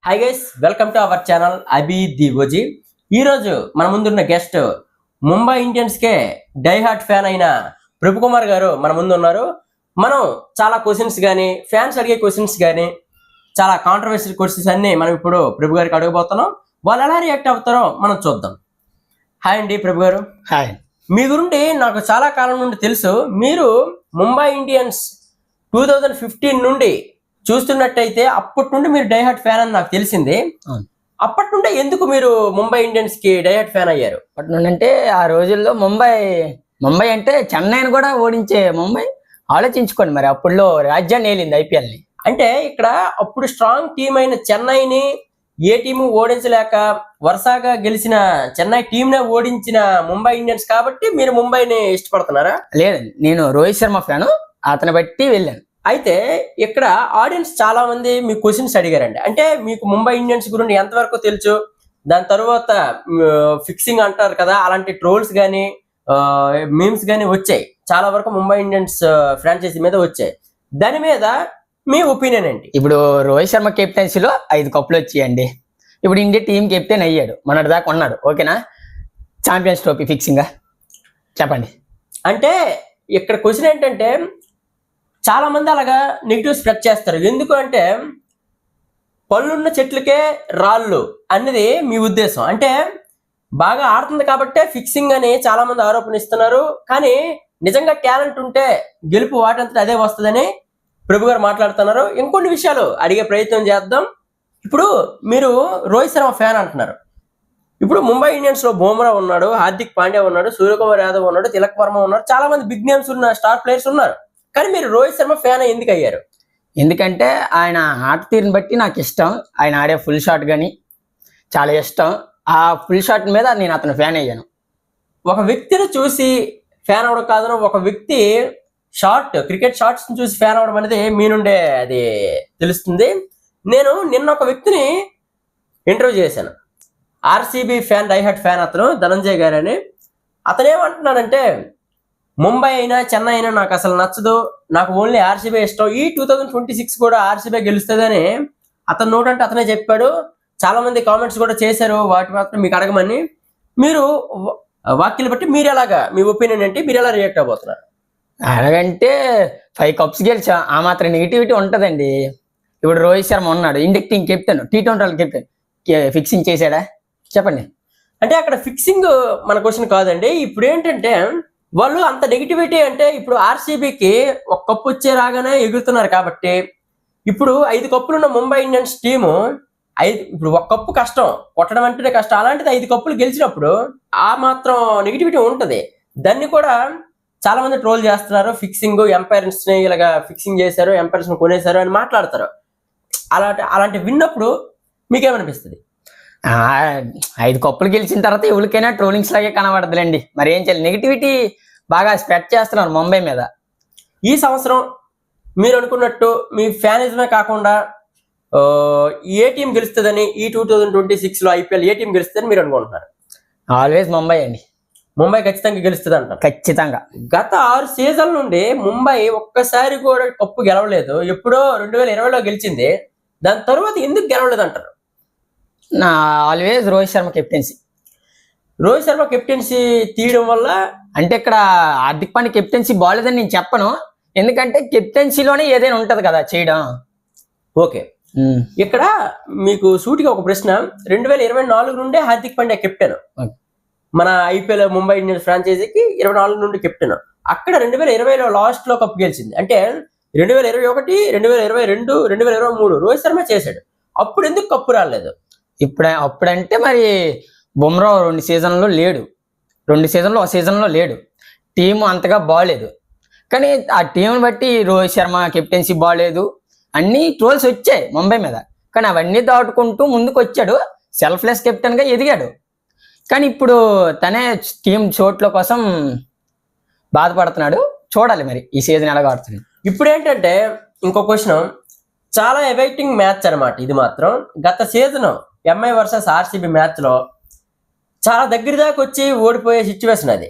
Hi guys, welcome to our channel Abi the OG. ఈరోజు మన ముందున్న గెస్ట్ ముంబై ఇండియన్స్కే డైహార్ట్ ఫ్యాన్ అయిన ప్రభు కుమార్ గారు మన ముందు ఉన్నారు. మనం చాలా క్వశ్చన్స్ కానీ ఫ్యాన్స్ అడిగే క్వశ్చన్స్ కానీ చాలా కాంట్రవర్షియల్ క్వశ్చన్స్ అన్ని మనం ఇప్పుడు ప్రభు గారికి అడగబోతున్నాం. వాళ్ళు ఎలా రియాక్ట్ అవుతారో మనం చూద్దాం. హాయ్ అండి ప్రభు గారు. హాయ్. మీ గురించి నాకు చాలా కాలం నుండి తెలుసు. మీరు ముంబై ఇండియన్స్ 2015 నుండి చూస్తున్నట్టయితే అప్పటి నుండి మీరు డైహార్ట్ ఫ్యాన్ అని నాకు తెలిసింది. అప్పటి నుండే ఎందుకు మీరు ముంబై ఇండియన్స్ కి డైహార్ట్ ఫ్యాన్ అయ్యారు? అప్పటి నుండి అంటే ఆ రోజుల్లో ముంబై అంటే చెన్నైని కూడా ఓడించే ముంబై. ఆలోచించుకోండి, మరి అప్పుడులో రాజ్యాన్ని ఏలింది ఐపీఎల్ ని. అంటే ఇక్కడ అప్పుడు స్ట్రాంగ్ టీం అయిన చెన్నైని ఏ టీము ఓడించలేక వరుసగా గెలిచిన చెన్నై టీంనే ఓడించిన ముంబై ఇండియన్స్ కాబట్టి మీరు ముంబైని ఇష్టపడుతున్నారా? లేదండి, నేను రోహిత్ శర్మ ఫ్యాను, అతని బట్టి వెళ్ళాను. అయితే ఇక్కడ ఆడియన్స్ చాలా మంది మీకు క్వశ్చన్స్ అడిగారండి. అంటే మీకు ముంబై ఇండియన్స్ గురించి ఎంతవరకు తెలుసు, దాని తర్వాత ఫిక్సింగ్ అంటారు కదా, అలాంటి ట్రోల్స్ కానీ మీమ్స్ కానీ వచ్చాయి. చాలా వరకు ముంబై ఇండియన్స్ ఫ్రాంచైజీ మీద వచ్చాయి. దాని మీద మీ ఒపీనియన్ ఏంటి? ఇప్పుడు రోహిత్ శర్మ కెప్టెన్సీలో 5 కప్పులు వచ్చాయండి. ఇప్పుడు ఇండియా టీం కెప్టెన్ అయ్యాడు, మొన్నటి దాకా ఉన్నాడు. ఓకేనా? ఛాంపియన్స్ ట్రోఫీ ఫిక్సింగ్ చెప్పండి. అంటే ఇక్కడ క్వశ్చన్ ఏంటంటే చాలా మంది అలాగా నెగిటివ్ స్ప్రెడ్ చేస్తారు. ఎందుకు అంటే పళ్ళున్న చెట్లకే రాళ్ళు అన్నది మీ ఉద్దేశం. అంటే బాగా ఆడుతుంది కాబట్టే ఫిక్సింగ్ అని చాలా మంది ఆరోపణ ఇస్తున్నారు. కానీ నిజంగా టాలెంట్ ఉంటే గెలుపు వాటంతట అదే వస్తుందని ప్రభు గారు మాట్లాడుతున్నారు. ఇంకొన్ని విషయాలు అడిగే ప్రయత్నం చేద్దాం. ఇప్పుడు మీరు రోహిత్ శర్మ ఫ్యాన్ అంటున్నారు. ఇప్పుడు ముంబై ఇండియన్స్ లో బుమ్రా ఉన్నాడు, హార్దిక్ పాండ్యా ఉన్నాడు, సూర్యకుమార్ యాదవ్ ఉన్నాడు, తిలక్ వర్మ ఉన్నాడు, చాలా మంది బిగ్ నేమ్స్ ఉన్న స్టార్ ప్లేయర్స్ ఉన్నారు. కానీ మీరు రోహిత్ శర్మ ఫ్యాన్ ఎందుకు అయ్యారు? ఎందుకంటే ఆయన ఆట తీరుని బట్టి నాకు ఇష్టం. ఆయన ఆడే ఫుల్ షాట్ కానీ చాలా ఇష్టం. ఆ ఫుల్ షాట్ మీద నేను అతను ఫ్యాన్ అయ్యాను. ఒక వ్యక్తిని చూసి ఫ్యాన్ అవడం కాదు, ఒక వ్యక్తి క్రికెట్ షార్ట్స్ చూసి ఫ్యాన్ అవడం అనేది మీ నుండే అది తెలుస్తుంది. నేను నిన్న ఒక వ్యక్తిని ఇంటర్వ్యూ చేశాను. ఆర్సీబీ ఫ్యాన్, డైహార్ట్ ఫ్యాన్, అతను ధనంజయ్ గారు అని. అతను ఏమంటున్నాడంటే ముంబై అయినా చెన్నై అయినా నాకు అసలు నచ్చదు, నాకు ఓన్లీ ఆర్సీబీ ఇష్టం, ఈ 2026 కూడా ఆర్సీబీ గెలుస్తుందని అతను నోటంటే అతనే చెప్పాడు. చాలా మంది కామెంట్స్ కూడా చేశారు, వాటి మాత్రం మీకు అడగమని. మీరు వాక్యాలు బట్టి మీరు ఎలాగా, మీ ఒపీనియన్ ఏంటి, మీరు ఎలా రియాక్ట్ అవబోతున్నారు? అలాగంటే 5 కప్స్ గెలిచా, ఆ మాత్రం నెగిటివిటీ ఉంటుందండి. ఇప్పుడు రోహిత్ శర్మ ఉన్నాడు, Indian team captain, T20 captain. Fixing చేశాడా చెప్పండి? అంటే అక్కడ ఫిక్సింగ్ మన క్వశ్చన్ కాదండి. ఇప్పుడు ఏంటంటే వాళ్ళు అంత నెగిటివిటీ, అంటే ఇప్పుడు ఆర్సీబీకి ఒక కప్పు వచ్చే రాగానే ఎగురుతున్నారు కాబట్టి ఇప్పుడు 5 కప్పులు ఉన్న ముంబై ఇండియన్స్ టీము ఇప్పుడు ఒక కప్పు కష్టం, కొట్టడం అంటేనే కష్టం. అలాంటిది 5 కప్పులు గెలిచినప్పుడు ఆ మాత్రం నెగిటివిటీ ఉంటుంది. దాన్ని కూడా చాలా మంది ట్రోల్ చేస్తున్నారు. ఫిక్సింగ్, ఎంపైర్స్ ని ఇలాగా ఫిక్సింగ్ చేశారు, ఎంపైర్స్ ని కొనేశారు అని మాట్లాడతారు. అలాంటి విన్నప్పుడు మీకేమనిపిస్తుంది? 5 కప్పులు గెలిచిన తర్వాత ఎవరికైనా ట్రోలింగ్స్ లాగే కనబడదులేండి. మరి ఏం చేయాలి? నెగిటివిటీ బాగా స్ప్రెడ్ చేస్తున్నారు ముంబై మీద. ఈ సంవత్సరం మీరు అనుకున్నట్టు మీ ఫ్యానిజమే కాకుండా ఏ టీం గెలుస్తుందని, ఈ 2026 లో ఐపీఎల్ ఏ టీం గెలుస్తుందని మీరు అనుకుంటున్నారు? ఆల్వేస్ ముంబై అండి. ముంబై ఖచ్చితంగా గెలుస్తుంది అంటారు? ఖచ్చితంగా. గత 6 సీజన్ నుండి ముంబై ఒక్కసారి కూడా కప్పు గెలవలేదు. ఎప్పుడో 2020లో గెలిచింది. దాని తర్వాత ఎందుకు గెలవలేదు అంటారు? Always Rohit Sharma captaincy. Rohit Sharma captaincy తీయడం వల్ల అంటే ఇక్కడ హార్దిక్ పాండ్యా కెప్టెన్సీ బాగాలేదని నేను చెప్పను. ఎందుకంటే కెప్టెన్సీలోనే ఏదైనా ఉంటది కదా చేయడం. ఓకే, ఇక్కడ మీకు సూటిగా ఒక ప్రశ్న. 2024 నుండే హార్దిక్ పాండ్యా కెప్టెన్ మన ఐపీఎల్ ముంబై ఇండియన్స్ ఫ్రాంచైజీకి. 24 నుండి కెప్టెన్. అక్కడ 2020లో లాస్ట్ లో కప్ గెలిచింది. అంటే 2021, 2022, 2023 రోహిత్ శర్మ చేశాడు. అప్పుడు ఎందుకు కప్పు రాలేదు? అప్పుడంటే మరి బుమ్రా 2 సీజన్లో లేడు, 2 సీజన్లో ఒక సీజన్లో లేడు, టీం అంతగా బాగాలేదు. కానీ ఆ టీంని బట్టి రోహిత్ శర్మ కెప్టెన్సీ బాగాలేదు, అన్ని ట్రోల్స్ వచ్చాయి ముంబై మీద. కానీ అవన్నీ దాటుకుంటూ ముందుకు వచ్చాడు, సెల్ఫ్లెస్ కెప్టెన్గా ఎదిగాడు. కానీ ఇప్పుడు తనే టీం చోట్ల కోసం బాధపడుతున్నాడు. చూడాలి మరి ఈ సీజన్ ఎలాగ ఆడుతుంది. ఇప్పుడు ఏంటంటే ఇంకో క్వశ్చన్, చాలా ఎవైటింగ్ మ్యాచ్ అనమాట ఇది మాత్రం. గత season MI versus RCB match లో చాలా దగ్గర దాకా వచ్చి ఓడిపోయే సిచ్యువేషన్ అది.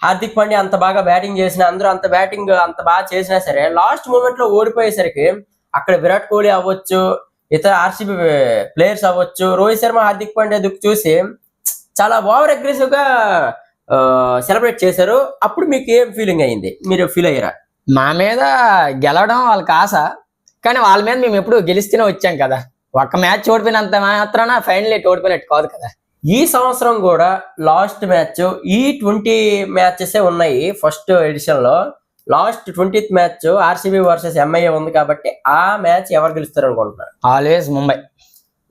హార్దిక్ పాండ్యా అంత బాగా బ్యాటింగ్ చేసినా, అందరూ అంత బ్యాటింగ్ అంత బాగా చేసినా సరే లాస్ట్ మూమెంట్ లో ఓడిపోయేసరికి అక్కడ విరాట్ కోహ్లీ అవ్వచ్చు, ఇతర ఆర్సీబీ ప్లేయర్స్ అవ్వచ్చు, రోహిత్ శర్మ, హార్దిక్ పాండ్యా దుక్కు చూసి చాలా ఓవర్ అగ్రెసివ్ గా సెలబ్రేట్ చేశారు. అప్పుడు మీకు ఏం ఫీలింగ్ అయ్యింది? మీరు ఫీల్ అయ్యారా? మా మీద గెలవడం వాళ్ళకి ఆశ, కానీ వాళ్ళ మీద మేము ఎప్పుడు గెలిస్తూనే వచ్చాం కదా. ఒక్క మ్యాచ్ ఓడిపోయినంత మాత్రాన ఫైనల్ ఓడిపోయినట్టు కాదు కదా. ఈ సంవత్సరం కూడా లాస్ట్ మ్యాచ్ ఈ 20 మ్యాచెస్ ఉన్నాయి. ఫస్ట్ ఎడిషన్ లో last 20th match RCB versus MIA ఉంది కాబట్టి ఆ మ్యాచ్ ఎవరు గెలుస్తారు అనుకుంటున్నారు? ఆల్వేస్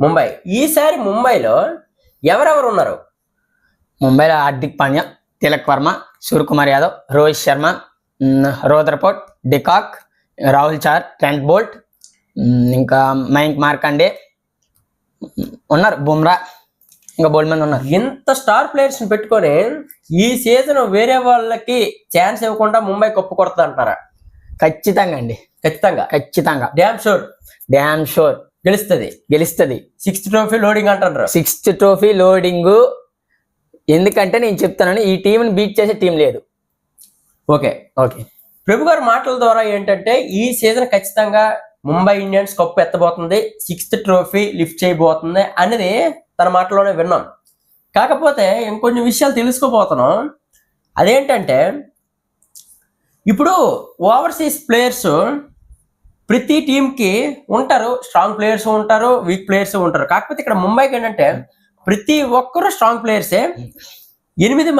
ముంబై. ఈసారి ముంబైలో ఎవరెవరు ఉన్నారు? ముంబైలో హార్దిక్ పాండ్యా, తిలక్ వర్మ, సూర్యకుమార్ యాదవ్, రోహిత్ శర్మ, రోదర్ఫోర్డ్, డికాక్, రాహుల్ చార్, ట్రెంట్ బోల్ట్, ఇంకా మయాంక్ మార్కండే ఉన్నారు, బుమ్రా, ఇంకా బోల్డ్ మంది ఉన్నారు. ఇంత స్టార్ ప్లేయర్స్ ని పెట్టుకొని ఈ సీజన్ వేరే వాళ్ళకి ఛాన్స్ ఇవ్వకుండా ముంబై కప్పు కొడతా అంటారా? ఖచ్చితంగా అండి, ఖచ్చితంగా డ్యామ్ షూర్ గెలుస్తుంది. 6th ట్రోఫీ లోడింగ్ అంటారు. 6th trophy loading. ఎందుకంటే నేను చెప్తానని, ఈ టీంని బీట్ చేసే టీం లేదు. ఓకే ప్రభు గారి మాటల ద్వారా ఏంటంటే ఈ సీజన్ ఖచ్చితంగా ముంబై ఇండియన్స్ కప్పు ఎత్తబోతుంది, 6th ట్రోఫీ లిఫ్ట్ చేయబోతుంది అనేది తన మాటలోనే విన్నాం. కాకపోతే ఇంకొన్ని విషయాలు తెలుసుకోబోతున్నాం. అదేంటంటే ఇప్పుడు ఓవర్సీస్ ప్లేయర్స్ ప్రతి టీంకి ఉంటారు, స్ట్రాంగ్ ప్లేయర్స్ ఉంటారు, వీక్ ప్లేయర్స్ ఉంటారు. కాకపోతే ఇక్కడ ముంబైకి ఏంటంటే ప్రతి ఒక్కరు స్ట్రాంగ్ ప్లేయర్సే. 8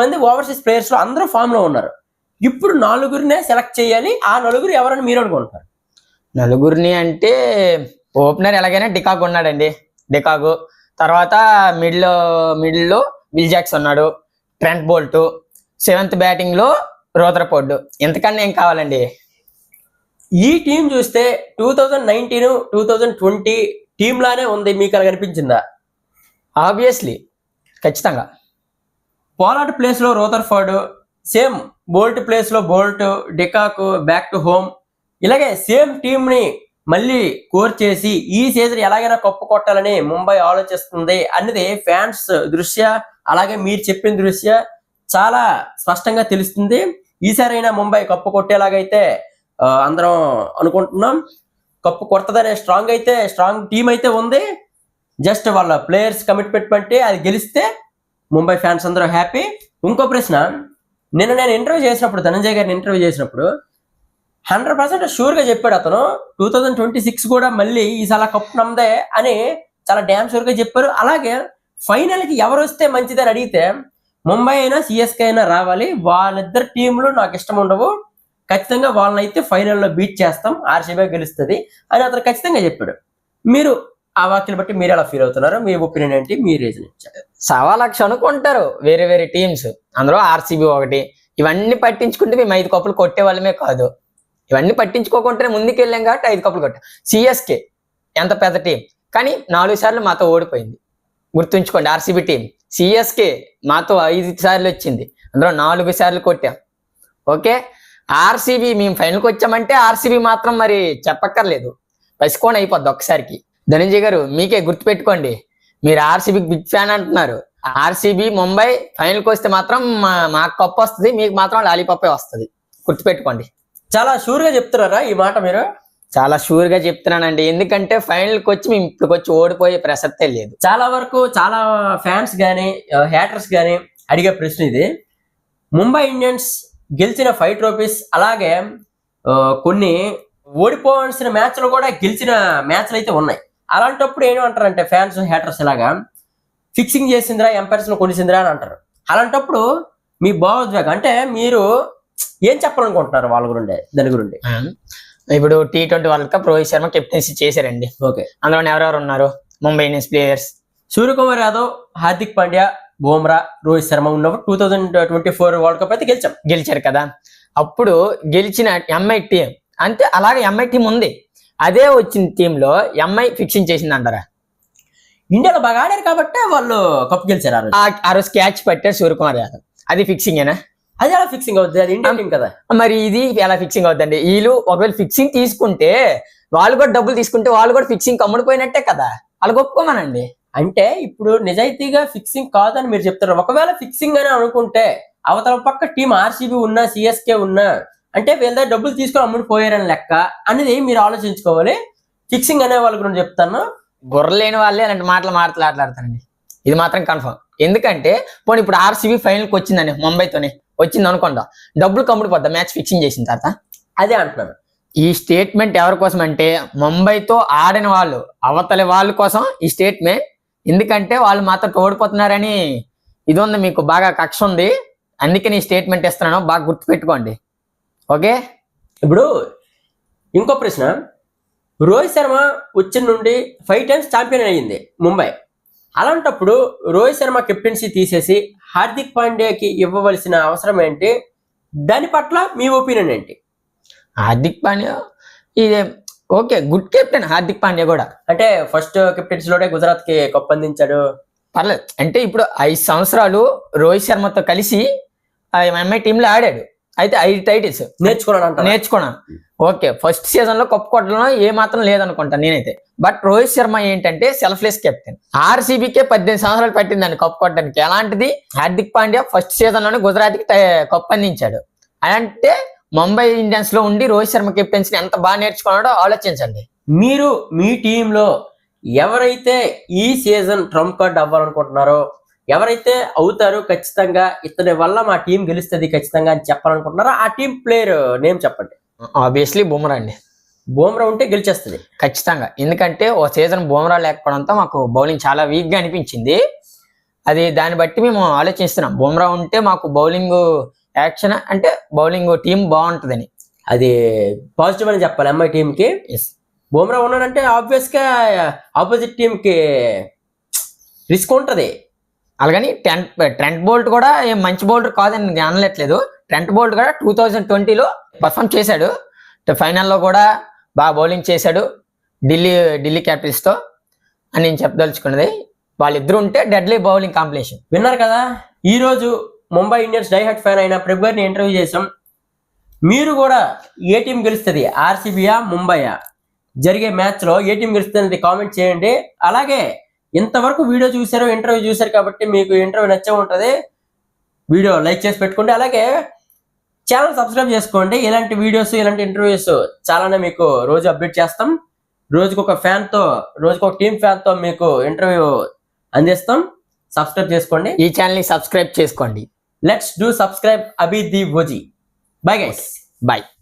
మంది ఓవర్సీస్ ప్లేయర్స్ లో అందరూ ఫామ్ లో ఉన్నారు. ఇప్పుడు 4 సెలెక్ట్ చేయాలి. ఆ 4 ఎవరని మీరు అనుకుంటారు? 4 అంటే ఓపెనర్ ఎలాగైనా డికాక్ ఉన్నాడండి, డికాక్. తర్వాత మిడిల్ లో విల్ జాక్స్ ఉన్నాడు, ట్రెంట్ బోల్ట్, 7th బ్యాటింగ్ లో రోదర్ఫోర్డ్. ఎంతకన్నా ఏం కావాలండి? ఈ టీం చూస్తే 2019, 2020 టీం లానే ఉంది. మీకు అలా కనిపించిందా? ఆబ్వియస్లీ, ఖచ్చితంగా. పోలార్డ్ ప్లేస్ లో రోదర్ఫోర్డ్, సేమ్ బోల్ట్ ప్లేస్ లో Boult, de Kock back to home. ఇలాగే సేమ్ టీమ్ ని మళ్ళీ కోర్ చేసి ఈ సీజన్ ఎలాగైనా కప్పు కొట్టాలని ముంబై ఆలోచిస్తుంది అన్నది ఫ్యాన్స్ దృష్ట్యా, అలాగే మీరు చెప్పిన దృష్ట్యా చాలా స్పష్టంగా తెలుస్తుంది. ఈసారైనా ముంబై కప్పు కొట్టేలాగైతే అందరం అనుకుంటున్నాం. కప్పు కొడతదనే స్ట్రాంగ్ టీం అయితే ఉంది. జస్ట్ వాళ్ళ ప్లేయర్స్ కమిట్మెంట్ బట్టి అది గెలిస్తే ముంబై ఫ్యాన్స్ అందరూ హ్యాపీ. ఇంకో ప్రశ్న, నిన్న నేను ఇంటర్వ్యూ చేసినప్పుడు, ధనంజయ్ గారిని ఇంటర్వ్యూ చేసినప్పుడు 100% షూర్ గా చెప్పాడు అతను, 2026 కూడా మళ్ళీ ఈసారి కప్పు నమ్మదే అని చాలా డ్యామ్ షూర్ గా చెప్పారు. అలాగే ఫైనల్ కి ఎవరు వస్తే మంచిదని అడిగితే ముంబై అయినా సిఎస్కే అయినా రావాలి, వాళ్ళిద్దరు టీంలు నాకు ఇష్టం ఉండవు, ఖచ్చితంగా వాళ్ళనైతే ఫైనల్లో బీట్ చేస్తాం, ఆర్సీబీ గెలుస్తుంది అని అతను ఖచ్చితంగా చెప్పాడు. మీరు ఆ వాక్యాలు బట్టి మీరు ఎలా ఫీల్ అవుతున్నారు? మీ ఒపీనియన్ ఏంటి? మీ రీజన్ ఇచ్చారు. 1,00,000 అనుకుంటారు వేరే టీమ్స్, అందులో ఆర్సీబీ ఒకటి. ఇవన్నీ పట్టించుకుంటే మేము 5 కప్పులు కొట్టే వాళ్ళమే కాదు. ఇవన్నీ పట్టించుకోకుంటే ముందుకు వెళ్ళాం కాబట్టి 5 కప్పులు కొట్టాం. సిఎస్కే ఎంత పెద్ద టీం, కానీ 4 సార్లు మాతో ఓడిపోయింది. గుర్తుంచుకోండి, ఆర్సీబీ టీం. సిఎస్కే మాతో 5 సార్లు వచ్చింది, అందులో 4 సార్లు కొట్టాం. ఓకే, ఆర్సీబీ మేము ఫైనల్కి వచ్చామంటే ఆర్సీబీ మాత్రం మరి చెప్పక్కర్లేదు, పసికోని అయిపోద్ది ఒక్కసారికి. ధనంజయ్ గారు, మీకే గుర్తుపెట్టుకోండి, మీరు ఆర్సీబీ బిగ్ ఫ్యాన్ అంటున్నారు. ఆర్సీబీ ముంబై ఫైనల్కి వస్తే మాత్రం మాకు కప్పు వస్తుంది, మీకు మాత్రం లాలీపాపే వస్తుంది, గుర్తుపెట్టుకోండి. చాలా షూర్ గా చెప్తున్నారా ఈ మాట మీరు? చాలా షూర్ గా చెప్తున్నానండి, ఎందుకంటే ఫైనల్కి వచ్చి మేము ఇప్పుడు వచ్చి ఓడిపోయే ప్రసక్తే లేదు. చాలా వరకు చాలా ఫ్యాన్స్ గానీ హ్యాటర్స్ గానీ అడిగే ప్రశ్న ఇది. ముంబై ఇండియన్స్ గెలిచిన 5 ట్రోఫీస్, అలాగే కొన్ని ఓడిపోవాల్సిన మ్యాచ్లు కూడా గెలిచిన మ్యాచ్లు అయితే ఉన్నాయి. అలాంటప్పుడు ఏమంటారంటే ఫ్యాన్స్ హ్యాటర్స్ ఇలాగా ఫిక్సింగ్ చేసిందిరా, ఎంపైర్స్ ను కొనిసిందిరా అని అంటారు. అలాంటప్పుడు మీ భావోద్వేగం అంటే మీరు ఏం చెప్పాలనుకుంటున్నారు వాళ్ళ గురించి, దాని గురించి? ఇప్పుడు T20 world cup Rohit Sharma captaincy చేశారండి. ఓకే, అందులో ఎవరెవరు ఉన్నారు? ముంబై ఇండియన్స్ ప్లేయర్స్ సూర్యకుమార్ యాదవ్, హార్దిక్ పాండ్యా, బుమ్రా, రోహిత్ శర్మ ఉన్నప్పుడు 2024 వరల్డ్ కప్ అయితే గెలిచారు కదా. అప్పుడు గెలిచిన ఎంఐ టీం అంతే, అలాగే ఎంఐ టీం ఉంది. అదే వచ్చిన టీంలో ఎంఐ ఫిక్సింగ్ చేసింది అంటారా? ఇండియాలో బాగా ఆడారు కాబట్టి వాళ్ళు కప్ గెలిచారు. ఆ రోజు క్యాచ్ పట్టారు సూర్యకుమార్ యాదవ్, అది ఫిక్సింగేనా? అది ఎలా ఫిక్సింగ్ అవుతుంది? అది ఇండియన్ టీం కదా. మరి ఇది ఎలా ఫిక్సింగ్ అవుతుందండి? వీళ్ళు ఒకవేళ ఫిక్సింగ్ తీసుకుంటే, వాళ్ళు కూడా డబ్బులు తీసుకుంటే వాళ్ళు కూడా ఫిక్సింగ్ అమ్ముడిపోయినట్టే కదా, వాళ్ళు ఒప్పుకోమనండి. అంటే ఇప్పుడు నిజాయితీగా ఫిక్సింగ్ కాదని మీరు చెప్తారు. ఒకవేళ ఫిక్సింగ్ అని అనుకుంటే అవతల పక్క టీం ఆర్సీబీ ఉన్నా, సిఎస్కే ఉన్నా, అంటే వీళ్ళ దగ్గర డబ్బులు తీసుకొని అమ్ముడిపోయారని లెక్క అనేది మీరు ఆలోచించుకోవాలి. ఫిక్సింగ్ అనే వాళ్ళ గురించి చెప్తాను. బుర్ర లేని వాళ్ళే అలాంటి మాట్లాడతారండి. ఇది మాత్రం కన్ఫర్మ్. ఎందుకంటే పోనీ ఇప్పుడు ఆర్సీబీ ఫైనల్కి వచ్చిందండి, ముంబైతోనే వచ్చింది అనుకోండి, డబ్బులు కమ్ముడిపోద్దా మ్యాచ్ ఫిక్సింగ్ చేసిన తర్వాత? అదే అంటున్నాను. ఈ స్టేట్మెంట్ ఎవరి కోసం అంటే ముంబైతో ఆడిన వాళ్ళు, అవతలి వాళ్ళ కోసం ఈ స్టేట్మెంట్. ఎందుకంటే వాళ్ళు మాత్రం ఓడిపోతున్నారని ఇది ఉంది, మీకు బాగా కక్ష ఉంది, అందుకే ఈ స్టేట్మెంట్ ఇస్తున్నాను, బాగా గుర్తుపెట్టుకోండి. ఓకే, ఇప్పుడు ఇంకో ప్రశ్న. రోహిత్ శర్మ వచ్చిన నుండి 5 times ఛాంపియన్ అయ్యింది ముంబై. అలాంటప్పుడు రోహిత్ శర్మ కెప్టెన్సీ తీసేసి హార్దిక్ పాండ్యాకి ఇవ్వవలసిన అవసరం ఏంటి? దాని పట్ల మీ ఒపీనియన్ ఏంటి? హార్దిక్ పాండ్యా ఇది okay, good captain Hardik Pandya కూడా. అంటే ఫస్ట్ కెప్టెన్సీలోనే గుజరాత్ కి కప్ అందించాడు. పర్లేదు, అంటే ఇప్పుడు 5 సంవత్సరాలు రోహిత్ శర్మతో కలిసి ఎంఐ టీంలో ఆడాడు. అయితే 5 titles నేర్చుకున్నాను. ఓకే, ఫస్ట్ సీజన్ లో కప్పు కొట్టడంలో ఏ మాత్రం లేదనుకుంటాను నేనైతే. బట్ రోహిత్ శర్మ ఏంటంటే సెల్ఫ్లెస్ కెప్టెన్. ఆర్సీబీకే 18 సంవత్సరాలు పట్టిందండి కప్పు కొట్టడానికి. అలాంటిది హార్దిక్ పాండ్యా ఫస్ట్ సీజన్ లోనే గుజరాత్ కి కప్పు అందించాడు. అంటే ముంబై ఇండియన్స్ లో ఉండి రోహిత్ శర్మ కెప్టెన్సీ ఎంత బాగా నేర్చుకున్నాడో ఆలోచించండి. మీరు మీ టీంలో ఎవరైతే ఈ సీజన్ ట్రంప్ కార్డ్ అవ్వాలనుకుంటున్నారో, ఎవరైతే అవుతారో ఖచ్చితంగా ఇతని వల్ల మా టీం గెలుస్తుంది ఖచ్చితంగా అని చెప్పాలనుకుంటున్నారో ఆ టీం ప్లేయర్ నేమ్ చెప్పండి. ఆబ్వియస్లీ బుమ్రా అండి. బుమ్రా ఉంటే గెలిచేస్తుంది ఖచ్చితంగా. ఎందుకంటే ఓ సీజన్ బుమ్రా లేకపోవడంతో మాకు బౌలింగ్ చాలా వీక్ గా అనిపించింది. అది దాన్ని బట్టి మేము ఆలోచిస్తున్నాం, బుమ్రా ఉంటే మాకు బౌలింగ్ యాక్షన్ అంటే బౌలింగ్ టీం బాగుంటుందని. అది పాజిటివ్ అని చెప్పాలి ఎంఐ టీం కి. బుమ్రా ఉన్నాడంటే ఆబ్వియస్ గా ఆపోజిట్ టీం కి రిస్క్ ఉంటది. అలాగని ట్రెంట్ బోల్ట్ కూడా ఏం మంచి బౌలర్ కాదని నేను అనట్లేదు. ట్రెంట్ బోల్ట్ కూడా 2020లో పర్ఫామ్ చేశాడు. ఫైనల్లో కూడా బాగా బౌలింగ్ చేశాడు ఢిల్లీ క్యాపిటల్స్ తో అని నేను చెప్పదలుచుకున్నది. వాళ్ళిద్దరు ఉంటే డెడ్లీ బౌలింగ్ కాంబినేషన్. విన్నారు కదా, ఈ రోజు ముంబై ఇండియన్స్ డైహార్ట్ ఫ్యాన్ అయిన ప్రభు గారిని ఇంటర్వ్యూ చేసాం. మీరు కూడా ఏ టీం గెలుస్తుంది, ఆర్సీబీయా ముంబైయా, జరిగే మ్యాచ్ లో ఏ టీం గెలుస్తుంది అనేది కామెంట్ చేయండి. అలాగే ఇంతవరకు వీడియో చూసారు, ఇంటర్వ్యూ చూసారు కాబట్టి మీకు ఇంటర్వ్యూ నచ్చే ఉంటుంది. వీడియో లైక్ చేసి పెట్టుకోండి. అలాగే ఛానల్ సబ్స్క్రైబ్ చేసుకోండి. ఇలాంటి వీడియోస్, ఇలాంటి ఇంటర్వ్యూస్ చాలానే మీకు రోజు అప్డేట్ చేస్తాం. రోజుకొక టీం ఫ్యాన్ తో మీకు ఇంటర్వ్యూ అందిస్తాం. సబ్స్క్రైబ్ చేసుకోండి. ఈ ఛానల్ ని సబ్స్క్రైబ్ చేసుకోండి. Let's do subscribe Abi the OG. Bye guys. By.